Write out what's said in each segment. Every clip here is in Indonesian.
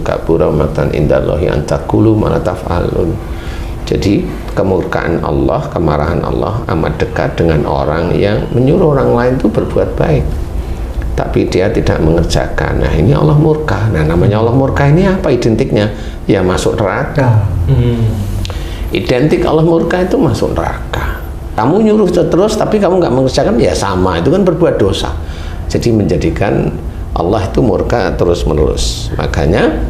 kabura maqtan indallahi an taqulu ma la taf'alun. Jadi kemurkaan Allah, kemarahan Allah amat dekat dengan orang yang menyuruh orang lain itu berbuat baik tapi dia tidak mengerjakan. Nah, ini Allah murka. Nah, namanya Allah murka ini apa identiknya? Ya masuk neraka. Identik Allah murka itu masuk neraka. Kamu nyuruh terus tapi kamu nggak mengerjakan, ya sama, itu kan berbuat dosa. Jadi menjadikan Allah itu murka terus menerus. Makanya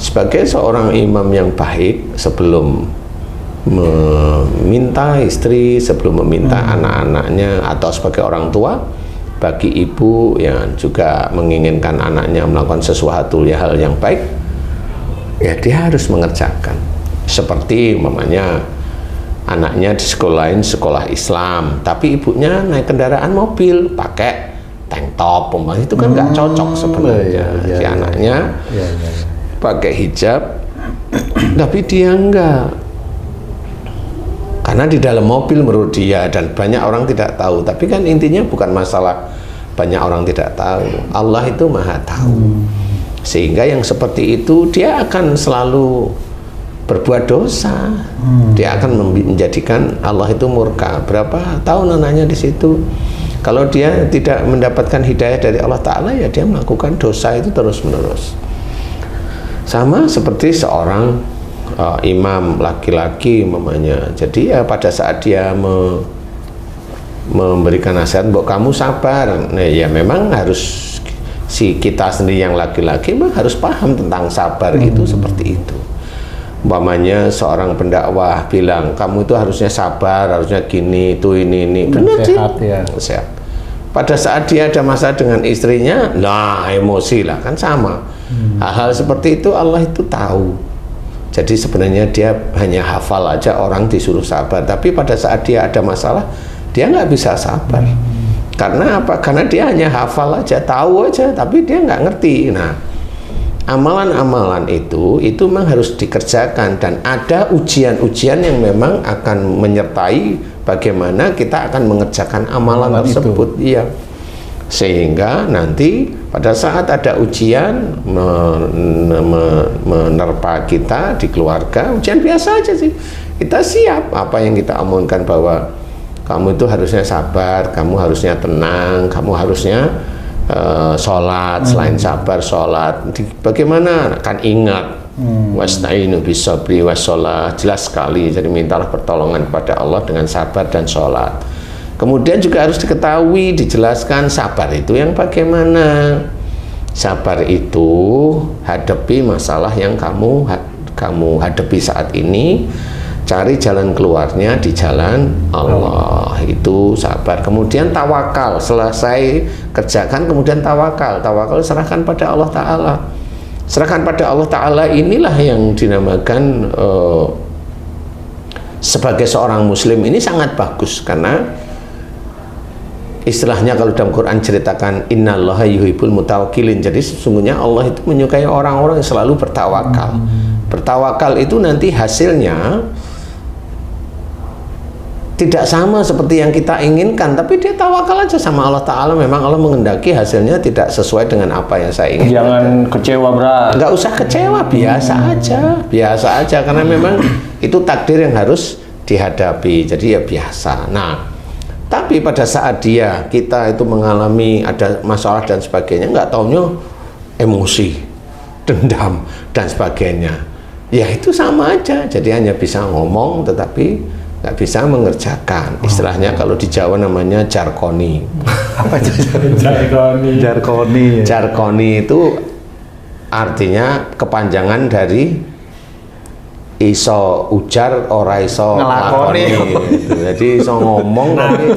sebagai seorang imam yang baik, sebelum meminta istri, sebelum meminta anak-anaknya, atau sebagai orang tua, bagi ibu yang juga menginginkan anaknya melakukan sesuatu hal yang baik, ya dia harus mengerjakan. Seperti umpamanya anaknya di sekolahin sekolah Islam, tapi ibunya naik kendaraan mobil pakai tank top, umpamanya, itu kan nggak cocok sebenarnya. Si anaknya pakai hijab tapi dia enggak, karena di dalam mobil menurut dia, dan banyak orang tidak tahu. Tapi kan intinya bukan masalah banyak orang tidak tahu, Allah itu maha tahu. Sehingga yang seperti itu dia akan selalu berbuat dosa. Dia akan menjadikan Allah itu murka. Berapa tahun anaknya di situ, kalau dia tidak mendapatkan hidayah dari Allah Ta'ala, ya dia melakukan dosa itu terus menerus. Sama seperti seorang imam laki-laki umpamanya. Jadi ya pada saat dia memberikan nasihat, "Mbok kamu sabar." Nah, ya memang harus kita sendiri yang laki-laki memang harus paham tentang sabar itu seperti itu. Umpamanya seorang pendakwah bilang, "Kamu itu harusnya sabar, harusnya gini, itu ini." Benar sih. Sehat. Pada saat dia ada masalah dengan istrinya, nah emosi lah, kan sama. Hal-hal seperti itu Allah itu tahu. Jadi sebenarnya dia hanya hafal aja orang disuruh sabar, tapi pada saat dia ada masalah, dia nggak bisa sabar. Karena apa? Karena dia hanya hafal aja, tahu aja, tapi dia nggak ngerti. Nah, amalan-amalan itu memang harus dikerjakan, dan ada ujian-ujian yang memang akan menyertai bagaimana kita akan mengerjakan amalan tersebut. Iya. Sehingga nanti pada saat ada ujian menerpa kita di keluarga, ujian biasa aja sih, kita siap. Apa yang kita omongkan bahwa kamu itu harusnya sabar, kamu harusnya tenang, kamu harusnya sholat, selain sabar sholat. Bagaimana? Kan ingat, wasta'inu bisabri wassalah, jelas sekali. Jadi mintalah pertolongan kepada Allah dengan sabar dan sholat. Kemudian juga harus diketahui, dijelaskan sabar itu yang bagaimana. Sabar itu hadapi masalah yang kamu hadapi saat ini, cari jalan keluarnya di jalan Allah. Itu sabar. Kemudian tawakal, selesai kerjakan kemudian tawakal. Tawakal serahkan pada Allah Ta'ala. Serahkan pada Allah Ta'ala inilah yang dinamakan sebagai seorang muslim ini sangat bagus, karena istilahnya kalau dalam Quran ceritakan innallaha yuhibbul mutawakkilin. Jadi sesungguhnya Allah itu menyukai orang-orang yang selalu bertawakal. Bertawakal itu nanti hasilnya tidak sama seperti yang kita inginkan, tapi dia tawakal aja sama Allah Ta'ala. Memang Allah mengendaki hasilnya tidak sesuai dengan apa yang saya inginkan. Jangan kecewa, berat. Nggak usah kecewa, biasa aja, karena memang itu takdir yang harus dihadapi. Jadi ya biasa. Nah, tapi pada saat kita itu mengalami ada masalah dan sebagainya, nggak taunya emosi, dendam dan sebagainya, ya itu sama aja. Jadi hanya bisa ngomong tetapi nggak bisa mengerjakan. Istilahnya kalau di Jawa namanya jarkoni. Apa jarkoni? Jarkoni itu artinya kepanjangan dari iso ujar ora iso ngelakoni. Jadi iso ngomong tapi